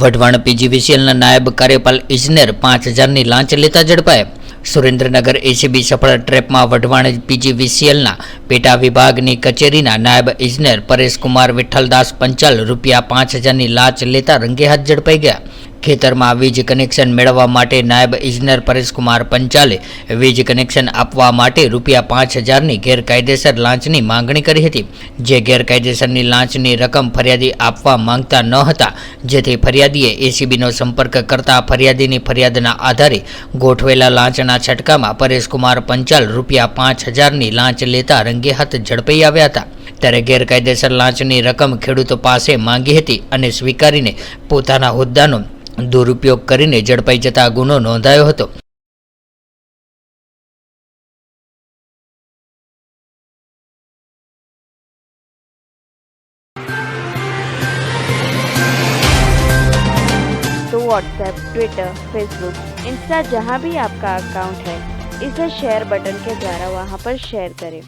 વઢવાણ પીજીવીસીએલના નાયબ કાર્યપાલ ઇજનેર 5000ની લાંચ લેતા ઝડપાયા। સુરેન્દ્રનગર એસીબી સફળ ટ્રેપમાં વઢવાણ પીજીવીસીએલના પેટા વિભાગની કચેરીના નાયબ ઇજનેર પરેશકુમાર વિઠ્ઠલદાસ પંચાલ ₹5000ની લાંચ લેતા રંગે હાથ ઝડપાઈ ગયા। ખેતરમાં વીજ કનેક્શન મેળવવા માટે નાયબ ઇજનેર પરેશકુમાર પંચાલે વીજ કનેક્શન આપવા માટે ₹5000ની ગેરકાયદેસર લાંચની માંગણી કરી હતી, જે ગેરકાયદેસરની લાંચની રકમ ફરિયાદી આપવા માંગતા ન હતા, જેથી ફરિયાદીએ એસીબીનો સંપર્ક કરતા ફરિયાદીની ફરિયાદના આધારે ગોઠવેલા લાંચના છટકામાં પરેશકુમાર પંચાલ ₹5000ની લાંચ લેતા રંગે હાથ ઝડપાઈ આવ્યા હતા। ત્યારે ગેરકાયદેસર લાંચની રકમ ખેડૂતો પાસે માંગી હતી અને સ્વીકારીને પોતાના હોદ્દાનો દુરુપયોગ કરીને ઝડપાઈ જતા ગુનો નોંધાયો હતો। तो व्हाट्सएप, ट्विटर, फेसबुक, इंस्टा जहाँ भी आपका अकाउंट है, इसे शेयर बटन के द्वारा वहाँ पर शेयर करें।